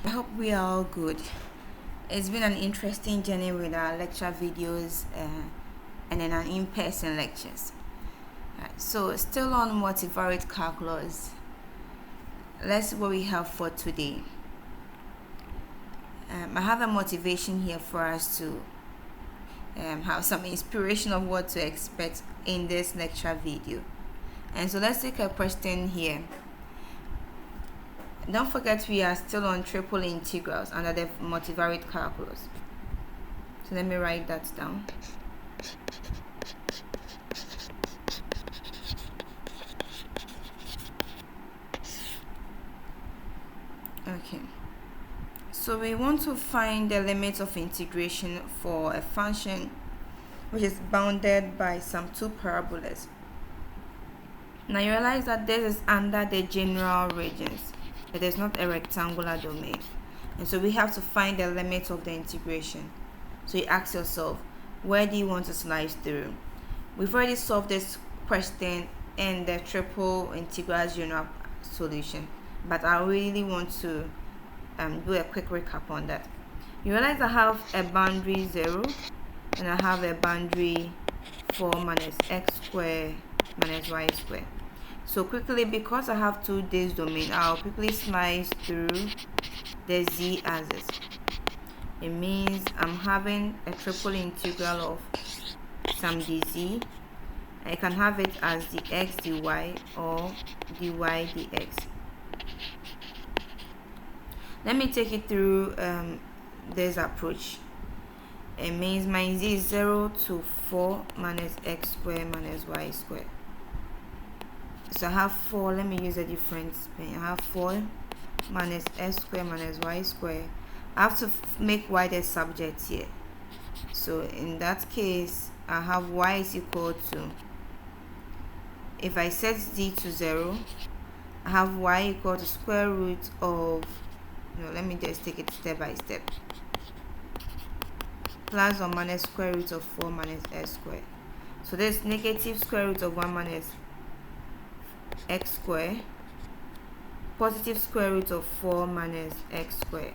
I hope we are all good. It's been an interesting journey with our lecture videos and then our in-person lectures. So still on multivariate calculus. Let's see what we have for today. I have a motivation here for us to have some inspiration of what to expect in this lecture video. And so let's take a question here. Don't forget we are still on triple integrals under the multivariate calculus. So let me write that down. Okay. So we want to find the limit of integration for a function which is bounded by some two parabolas. Now you realize that this is under the general regions. It is not a rectangular domain. And so we have to find the limit of the integration. So you ask yourself, where do you want to slice through? We've already solved this question in the triple integrals general solution, but I really want to do a quick recap on that. You realize I have a boundary 0 and I have a boundary 4 minus x squared minus y squared. So quickly, because I have two this domain, I'll quickly slice through the z-axis. It means I'm having a triple integral of some dz. I can have it as dx dy or dy dx. Let me take it through this approach. It means my z is 0 to 4 minus x squared minus y squared. So I have 4, let me use a different pen. I have 4 minus x squared minus y squared. I have to make y the subject here. So in that case, I have y is equal to, if I set z to 0, I have y equal to square root of, let me just take it step by step, plus or minus square root of 4 minus x squared. So this negative square root of 1 minus x squared, positive square root of 4 minus x squared.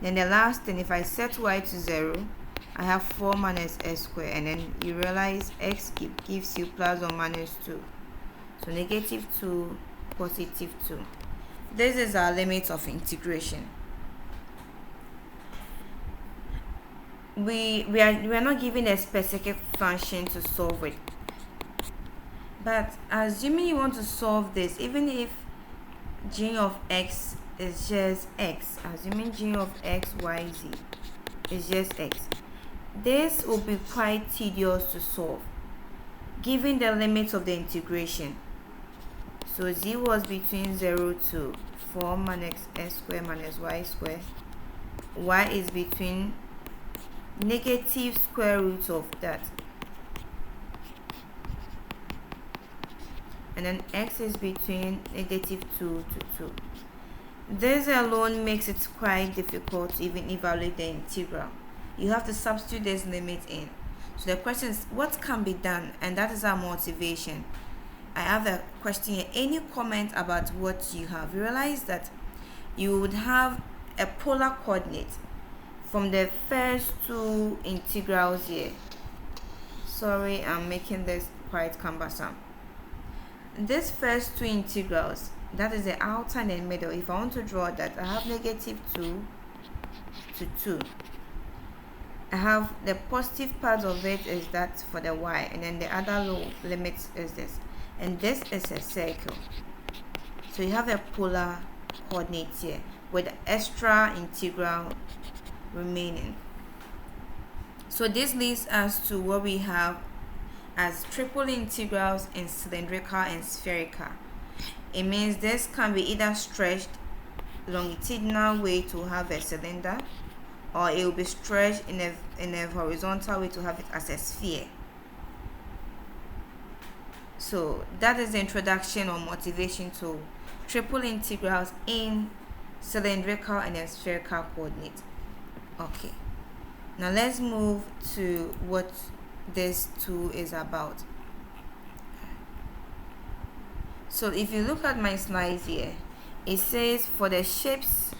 Then the last thing, if I set y to 0, I have 4 minus x squared, and then you realize x gives you plus or minus 2. So negative 2, positive 2. This is our limit of integration. We are not given a specific function to solve it. But assuming you want to solve this, even if g of x is just x, assuming g of x, y, z is just x, this will be quite tedious to solve, given the limits of the integration. So z was between 0 to 4 minus x squared minus y squared. Y is between negative square root of that. And then x is between negative 2 to 2. This alone makes it quite difficult to even evaluate the integral. You have to substitute this limit in. So the question is, what can be done? And that is our motivation. I have a question here. Any comment about what you have? You realize that you would have a polar coordinate from the first two integrals here. Sorry, I'm making this quite cumbersome. These first two integrals, that is the outer and the middle. If I want to draw that, I have negative 2 to 2. I have the positive part of it is that for the y, and then the other low limit is this. And this is a circle. So you have a polar coordinate here with the extra integral remaining. So this leads us to what we have as triple integrals in cylindrical and spherical. It means this can be either stretched longitudinal way to have a cylinder, or it will be stretched in a horizontal way to have it as a sphere. So that is the introduction or motivation to triple integrals in cylindrical and spherical coordinate. Okay, now let's move to what this tool is about. So if you look at my slides here, it says for the shapes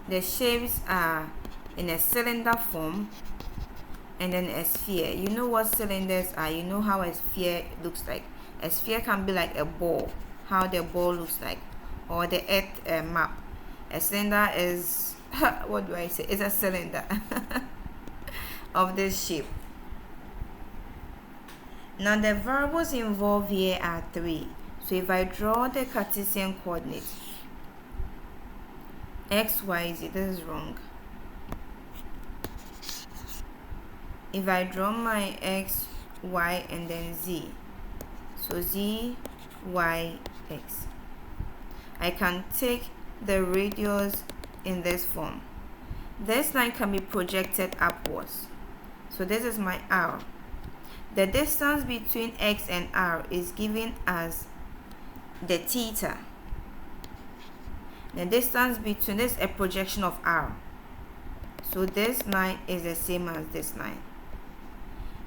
the shapes are in a cylinder form and then a sphere. You know what cylinders are, you know how a sphere looks like. A sphere can be like a ball, how the ball looks like, or the earth map. A cylinder is what do I say, it's a cylinder of this shape. Now the variables involved here are 3. So if I draw the Cartesian coordinates, x, y, z, this is wrong. If I draw my x, y, and then z, so z, y, x, I can take the radius in this form. This line can be projected upwards. So this is my r. The distance between x and r is given as the theta. The distance between this is a projection of r. So this line is the same as this line.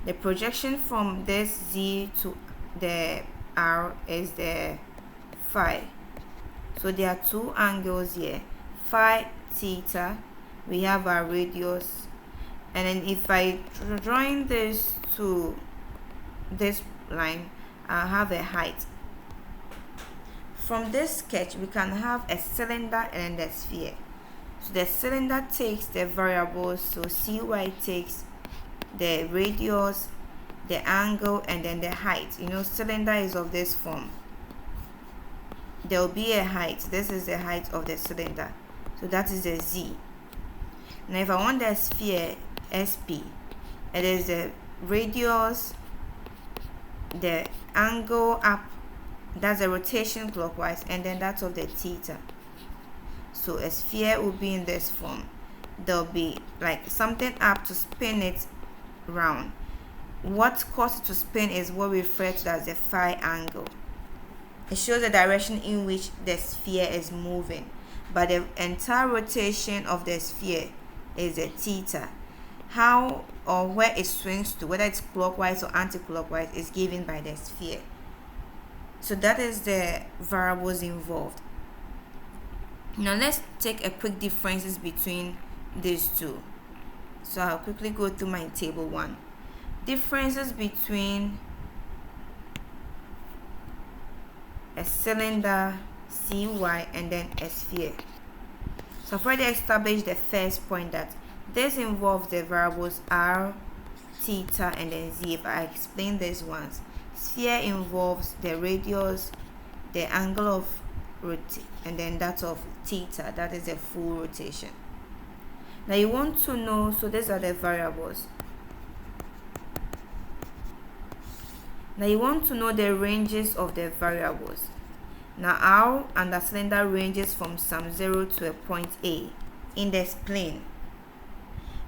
The projection from this z to the r is the phi. So there are 2 angles here, phi, theta. We have our radius, and then if I join this to this line, I'll have a height. From this sketch, we can have a cylinder and a sphere. So the cylinder takes the variables, so cy takes the radius, the angle, and then the height. You know, cylinder is of this form. There will be a height. This is the height of the cylinder, so that is the z. Now if I want the sphere, sp, it is the radius, the angle up, that's the rotation clockwise, and then that's of the theta. So a sphere will be in this form. There'll be like something up to spin it round. What causes it to spin is what we refer to as the phi angle. It shows the direction in which the sphere is moving, but the entire rotation of the sphere is the theta. How or where it swings to, whether it's clockwise or anti-clockwise, is given by the sphere. So that is the variables involved. Now let's take a quick differences between these two. So I'll quickly go through my table 1. Differences between a cylinder, cy, and then a sphere. So I've already established the first point that this involves the variables r, theta, and then z. If I explain this once, sphere involves the radius, the angle of rotation, and then that of theta, that is a full rotation. Now you want to know, so these are the variables. Now you want to know the ranges of the variables. Now r and the cylinder ranges from some 0 to a point A in this plane.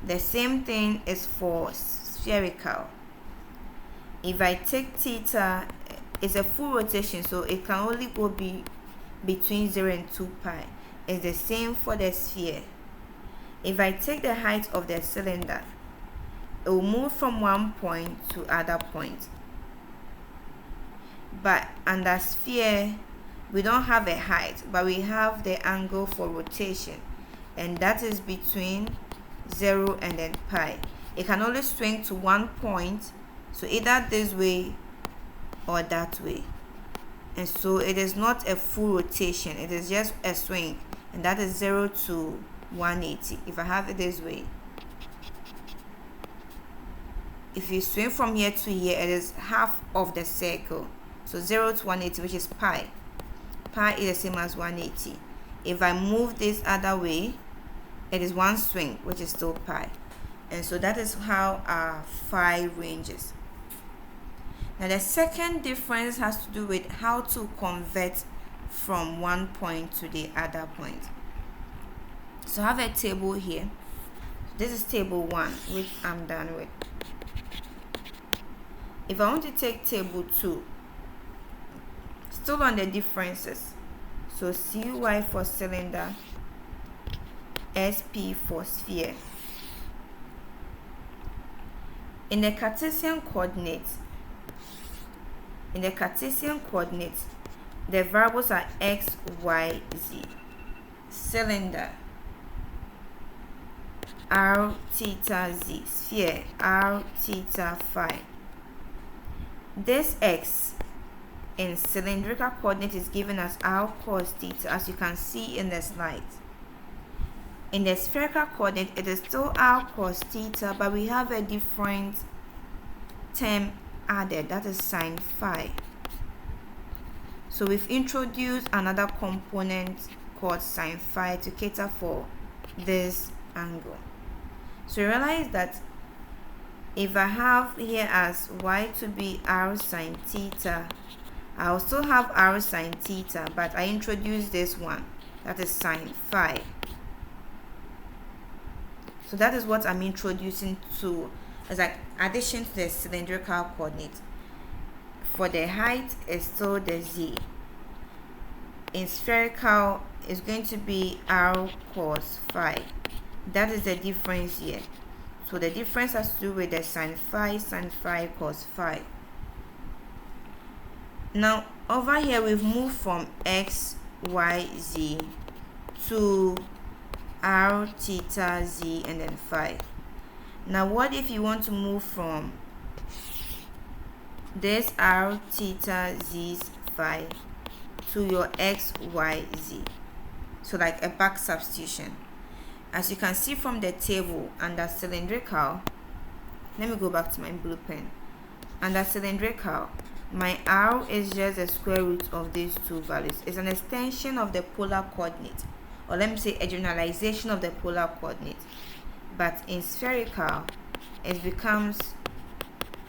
The same thing is for spherical. If I take theta, it's a full rotation, so it can only go between 0 and 2 pi. It's the same for the sphere. If I take the height of the cylinder, it will move from one point to other point. But under sphere, we don't have a height, but we have the angle for rotation, and that is between 0 and then pi. It can only swing to one point, so either this way or that way. And so it is not a full rotation, it is just a swing, and that is 0 to 180. If I have it this way, if you swing from here to here, it is half of the circle. So 0 to 180, which is pi. Pi is the same as 180. If I move this other way, it is one swing, which is still pi. And so that is how our phi ranges. Now the second difference has to do with how to convert from one point to the other point. So I have a table here. This is table 1, which I'm done with. If I want to take table 2, still on the differences, so cy for cylinder, sp for sphere. In the Cartesian coordinates, the variables are x, y, z. Cylinder, r theta z, sphere r theta phi. This x in cylindrical coordinate is given as r cos theta, as you can see in the slide. In the spherical coordinate, it is still r cos theta, but we have a different term added, that is sine phi. So we've introduced another component called sine phi to cater for this angle. So realize that if I have here as y to be r sine theta, I also have r sine theta, but I introduce this one, that is sine phi. So that is what I'm introducing to as like addition to the cylindrical coordinate. For the height is still the z. In spherical is going to be r cos phi. That is the difference here. So the difference has to do with the sine phi cos phi. Now over here we've moved from x, y, z to r theta z and then phi. Now what if you want to move from this r theta z's phi to your x, y, z? So like a back substitution. As you can see from the table, under cylindrical, let me go back to my blue pen. Under cylindrical, my r is just the square root of these two values. It's an extension of the polar coordinate, or let me say a generalization of the polar coordinate. But in spherical, it becomes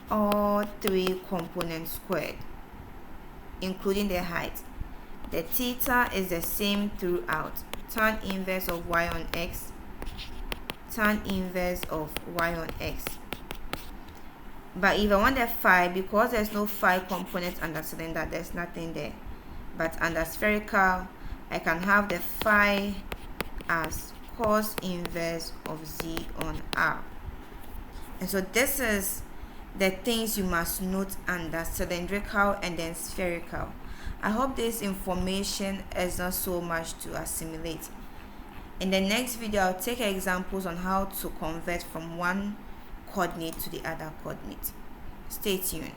all three components squared, including the height. The theta is the same throughout. Tan inverse of y on x, tan inverse of y on x. But if I want the phi, because there's no phi component under cylinder, there's nothing there. But under spherical, I can have the phi as cos inverse of z on r. And so this is the things you must note under cylindrical and then spherical. I hope this information is not so much to assimilate. In the next video, I'll take examples on how to convert from one coordinate to the other coordinate. Stay tuned.